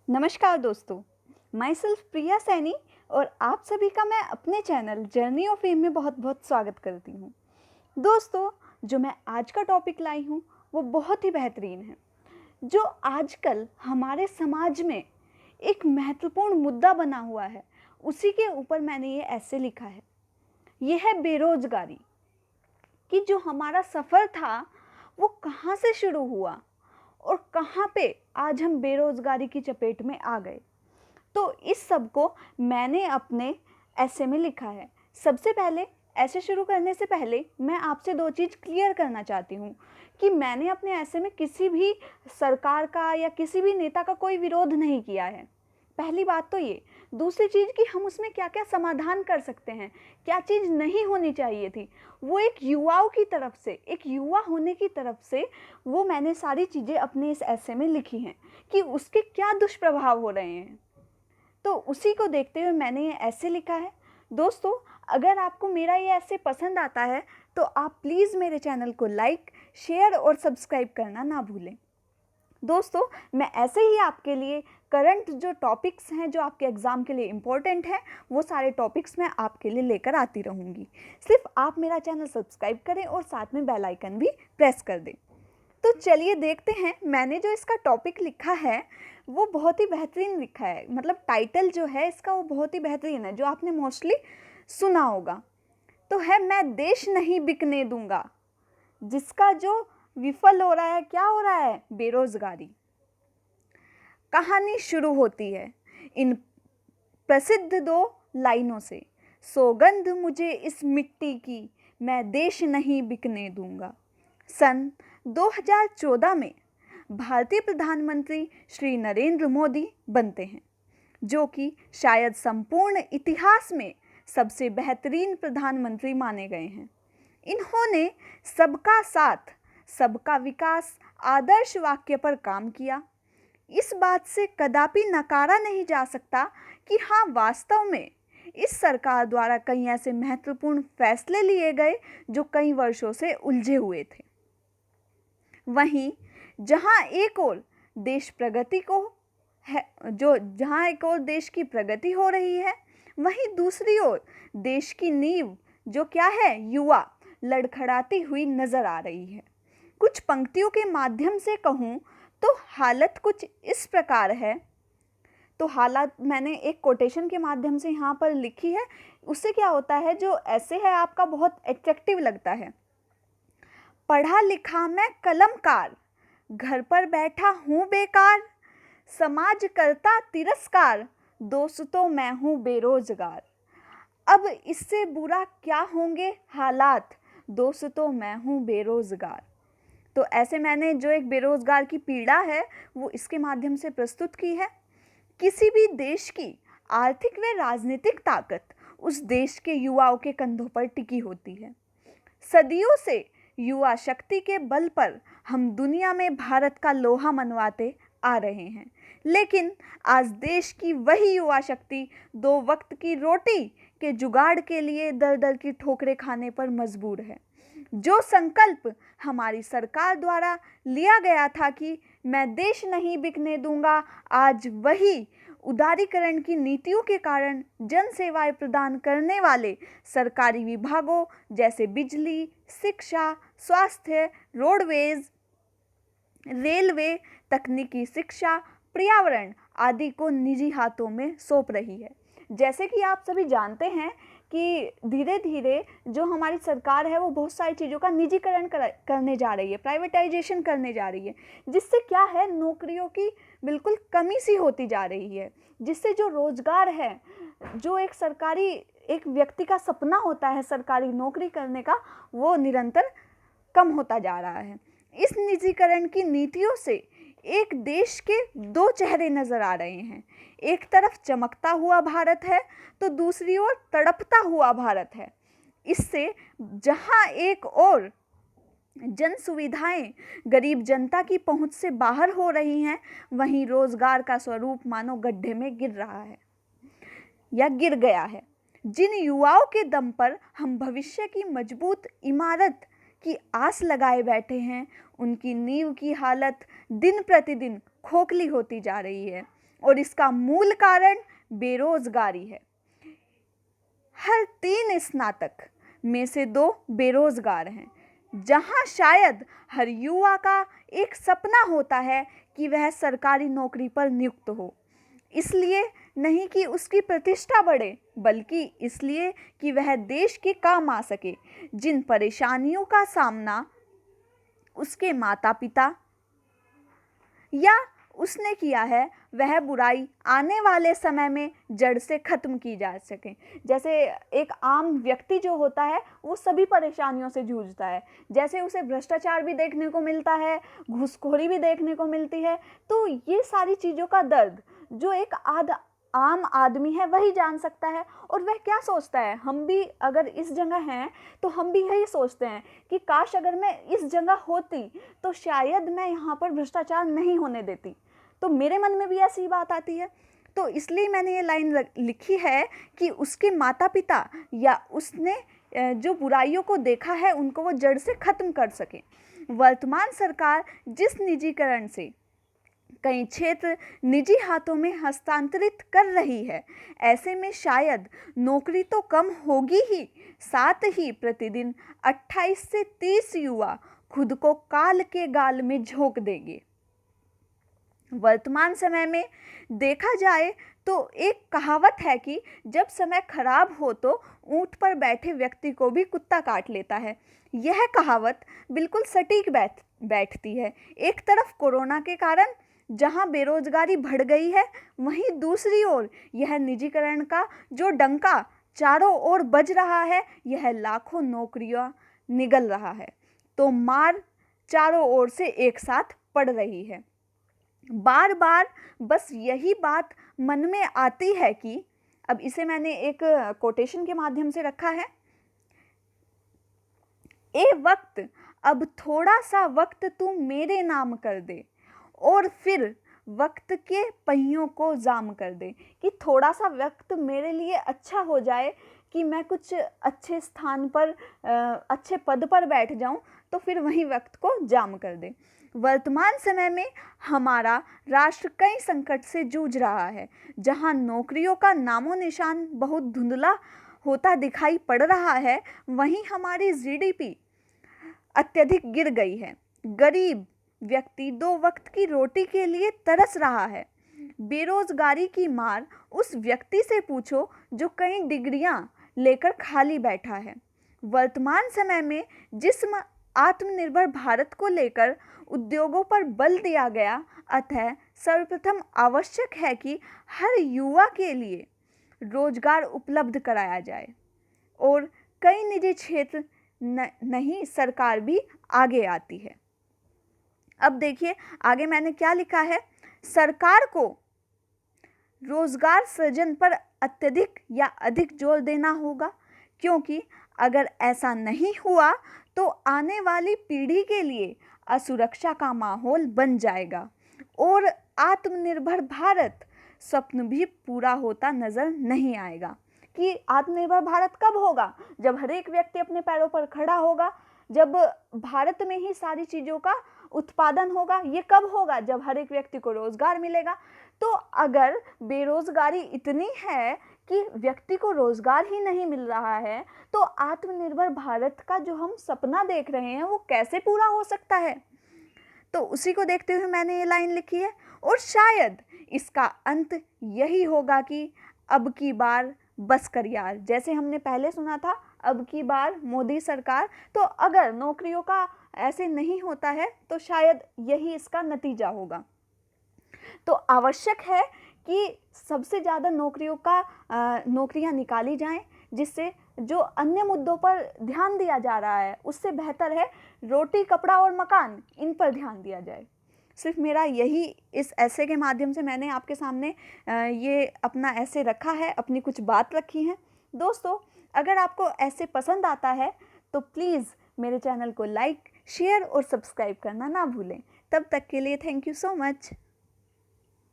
नमस्कार दोस्तों, my self प्रिया सैनी और आप सभी का मैं अपने चैनल जर्नी ऑफ फेम में बहुत बहुत स्वागत करती हूँ। दोस्तों, जो मैं आज का टॉपिक लाई हूँ वो बहुत ही बेहतरीन है, जो आजकल हमारे समाज में एक महत्वपूर्ण मुद्दा बना हुआ है। उसी के ऊपर मैंने ये ऐसे लिखा है। ये है बेरोजगारी, कि जो हमारा सफ़र था वो कहाँ से शुरू हुआ और कहाँ पे आज हम बेरोजगारी की चपेट में आ गए। तो इस सब को मैंने अपने ऐसे में लिखा है। सबसे पहले ऐसे शुरू करने से पहले मैं आपसे दो चीज़ क्लियर करना चाहती हूँ कि मैंने अपने ऐसे में किसी भी सरकार का या किसी भी नेता का कोई विरोध नहीं किया है। पहली बात तो ये। दूसरी चीज़ कि हम उसमें क्या क्या समाधान कर सकते हैं, क्या चीज़ नहीं होनी चाहिए थी, वो एक युवाओं की तरफ से, एक युवा होने की तरफ से वो मैंने सारी चीज़ें अपने इस ऐसे में लिखी हैं कि उसके क्या दुष्प्रभाव हो रहे हैं। तो उसी को देखते हुए मैंने ये ऐसे लिखा है। दोस्तों, अगर आपको मेरा ये ऐसे पसंद आता है तो आप प्लीज़ मेरे चैनल को लाइक, शेयर और सब्सक्राइब करना ना भूलें। दोस्तों, मैं ऐसे ही आपके लिए करंट जो टॉपिक्स हैं जो आपके एग्ज़ाम के लिए इम्पोर्टेंट हैं, वो सारे टॉपिक्स मैं आपके लिए लेकर आती रहूँगी। सिर्फ आप मेरा चैनल सब्सक्राइब करें और साथ में बेल आइकन भी प्रेस कर दें। तो चलिए देखते हैं, मैंने जो इसका टॉपिक लिखा है वो बहुत ही बेहतरीन लिखा है। मतलब टाइटल जो है इसका वो बहुत ही बेहतरीन है, जो आपने मोस्टली सुना होगा। तो है, मैं देश नहीं बिकने दूंगा, जिसका जो विफल हो रहा है, क्या हो रहा है? बेरोजगारी। कहानी शुरू होती है इन प्रसिद्ध दो लाइनों से। सौगंध मुझे इस मिट्टी की, मैं देश नहीं बिकने दूंगा। सन 2014 में भारतीय प्रधानमंत्री श्री नरेंद्र मोदी बनते हैं, जो कि शायद संपूर्ण इतिहास में सबसे बेहतरीन प्रधानमंत्री माने गए हैं। इन्होंने सबका साथ, सबका विकास आदर्श वाक्य पर काम किया। इस बात से कदापि नकारा नहीं जा सकता कि हाँ, वास्तव में इस सरकार द्वारा कई ऐसे महत्वपूर्ण फैसले लिए गए जो कई वर्षों से उलझे हुए थे। वहीं जहाँ एक ओर देश प्रगति को है, जहाँ एक ओर देश की प्रगति हो रही है, वहीं दूसरी ओर देश की नींव जो क्या है, युवा, लड़खड़ाती हुई नजर आ रही है। कुछ पंक्तियों के माध्यम से कहूँ तो हालत कुछ इस प्रकार है। तो हालत मैंने एक कोटेशन के माध्यम से यहाँ पर लिखी है। उससे क्या होता है, जो ऐसे है आपका बहुत एट्रैक्टिव लगता है। पढ़ा लिखा मैं कलमकार, घर पर बैठा हूँ बेकार, समाज करता तिरस्कार, दोस्तों मैं हूँ बेरोजगार। अब इससे बुरा क्या होंगे हालात, दोस्तों मैं हूँ बेरोजगार। तो ऐसे मैंने जो एक बेरोजगार की पीड़ा है वो इसके माध्यम से प्रस्तुत की है। किसी भी देश की आर्थिक व राजनीतिक ताकत उस देश के युवाओं के कंधों पर टिकी होती है। सदियों से युवा शक्ति के बल पर हम दुनिया में भारत का लोहा मनवाते आ रहे हैं, लेकिन आज देश की वही युवा शक्ति दो वक्त की रोटी के जुगाड़ के लिए दर दर की ठोकरें खाने पर मजबूर है। जो संकल्प हमारी सरकार द्वारा लिया गया था कि मैं देश नहीं बिकने दूंगा, आज वही उदारीकरण की नीतियों के कारण जन सेवाएं प्रदान करने वाले सरकारी विभागों जैसे बिजली, शिक्षा, स्वास्थ्य, रोडवेज, रेलवे, तकनीकी शिक्षा, पर्यावरण आदि को निजी हाथों में सौंप रही है। जैसे कि आप सभी जानते हैं कि धीरे धीरे जो हमारी सरकार है वो बहुत सारी चीज़ों का निजीकरण करने जा रही है, प्राइवेटाइजेशन करने जा रही है, जिससे क्या है, नौकरियों की बिल्कुल कमी सी होती जा रही है, जिससे जो रोजगार है, जो एक सरकारी, एक व्यक्ति का सपना होता है सरकारी नौकरी करने का, वो निरंतर कम होता जा रहा है। इस निजीकरण की नीतियों से एक देश के दो चेहरे नजर आ रहे हैं। एक तरफ चमकता हुआ भारत है तो दूसरी ओर तड़पता हुआ भारत है। इससे जहां एक ओर जन सुविधाएं गरीब जनता की पहुंच से बाहर हो रही हैं, वहीं रोजगार का स्वरूप मानो गड्ढे में गिर रहा है या गिर गया है। जिन युवाओं के दम पर हम भविष्य की मजबूत इमारत की आस लगाए बैठे हैं, उनकी नींव की हालत दिन प्रतिदिन खोखली होती जा रही है। और इसका मूल कारण बेरोजगारी है। हर 3 स्नातक में से 2 बेरोजगार हैं। जहां शायद हर युवा का एक सपना होता है कि वह सरकारी नौकरी पर नियुक्त हो, इसलिए नहीं कि उसकी प्रतिष्ठा बढ़े, बल्कि इसलिए कि वह देश के काम आ सके। जिन परेशानियों का सामना उसके माता पिता या उसने किया है, वह बुराई आने वाले समय में जड़ से खत्म की जा सके। जैसे एक आम व्यक्ति जो होता है वो सभी परेशानियों से जूझता है, जैसे उसे भ्रष्टाचार भी देखने को मिलता है, घूसखोरी भी देखने को मिलती है। तो ये सारी चीज़ों का दर्द जो एक आम आदमी है वही जान सकता है। और वह क्या सोचता है, हम भी अगर इस जगह हैं तो हम भी यही सोचते हैं कि काश अगर मैं इस जगह होती तो शायद मैं यहाँ पर भ्रष्टाचार नहीं होने देती। तो मेरे मन में भी ऐसी बात आती है। तो इसलिए मैंने ये लाइन लिखी है कि उसके माता पिता या उसने जो बुराइयों को देखा है उनको वो जड़ से खत्म कर सके। वर्तमान सरकार जिस निजीकरण से कई क्षेत्र निजी हाथों में हस्तांतरित कर रही है, ऐसे में शायद नौकरी तो कम होगी ही, साथ ही प्रतिदिन 28 से 30 युवा खुद को काल के गाल में झोंक देंगे। वर्तमान समय में देखा जाए तो एक कहावत है कि जब समय खराब हो तो ऊंट पर बैठे व्यक्ति को भी कुत्ता काट लेता है। यह कहावत बिल्कुल सटीक बैठती है। एक तरफ कोरोना के कारण जहां बेरोजगारी बढ़ गई है, वहीं दूसरी ओर यह निजीकरण का जो डंका चारों ओर बज रहा है, यह लाखों नौकरियां निगल रहा है। तो मार चारों ओर से एक साथ पड़ रही है। बार बार बस यही बात मन में आती है कि, अब इसे मैंने एक कोटेशन के माध्यम से रखा है, ए वक्त अब थोड़ा सा वक्त तू मेरे नाम कर दे और फिर वक्त के पहियों को जाम कर दे। कि थोड़ा सा वक्त मेरे लिए अच्छा हो जाए कि मैं कुछ अच्छे स्थान पर अच्छे पद पर बैठ जाऊं, तो फिर वही वक्त को जाम कर दे। वर्तमान समय में हमारा राष्ट्र कई संकट से जूझ रहा है। जहां नौकरियों का नामो निशान बहुत धुंधला होता दिखाई पड़ रहा है, वहीं हमारी जीडीपी अत्यधिक गिर गई है। गरीब व्यक्ति 2 वक्त की रोटी के लिए तरस रहा है। बेरोजगारी की मार उस व्यक्ति से पूछो जो कई डिग्रियां लेकर खाली बैठा है। वर्तमान समय में जिस आत्मनिर्भर भारत को लेकर उद्योगों पर बल दिया गया, अतः सर्वप्रथम आवश्यक है कि हर युवा के लिए रोजगार उपलब्ध कराया जाए और कई निजी क्षेत्र नहीं, सरकार भी आगे आती है। अब देखिए आगे मैंने क्या लिखा है, सरकार को रोजगार सृजन पर अत्यधिक या अधिक जोर देना होगा, क्योंकि अगर ऐसा नहीं हुआ तो आने वाली पीढ़ी के लिए असुरक्षा का माहौल बन जाएगा और आत्मनिर्भर भारत स्वप्न भी पूरा होता नजर नहीं आएगा। कि आत्मनिर्भर भारत कब होगा? जब हर एक व्यक्ति अपने पैरों पर खड़ा होगा, जब भारत में ही सारी चीज़ों का उत्पादन होगा। ये कब होगा? जब हर एक व्यक्ति को रोजगार मिलेगा। तो अगर बेरोजगारी इतनी है कि व्यक्ति को रोजगार ही नहीं मिल रहा है, तो आत्मनिर्भर भारत का जो हम सपना देख रहे हैं वो कैसे पूरा हो सकता है? तो उसी को देखते हुए मैंने ये लाइन लिखी है। और शायद इसका अंत यही होगा कि अब की बार बस कर यार, जैसे हमने पहले सुना था, अब की बार मोदी सरकार। तो अगर नौकरियों का ऐसे नहीं होता है तो शायद यही इसका नतीजा होगा। तो आवश्यक है कि सबसे ज़्यादा नौकरियां निकाली जाएं, जिससे जो अन्य मुद्दों पर ध्यान दिया जा रहा है उससे बेहतर है रोटी, कपड़ा और मकान, इन पर ध्यान दिया जाए। सिर्फ मेरा यही, इस ऐसे के माध्यम से मैंने आपके सामने ये अपना ऐसे रखा है, अपनी कुछ बात रखी है। दोस्तों, अगर आपको ऐसे पसंद आता है तो प्लीज़ मेरे चैनल को लाइक, शेयर और सब्सक्राइब करना ना भूलें। तब तक के लिए थैंक यू सो मच।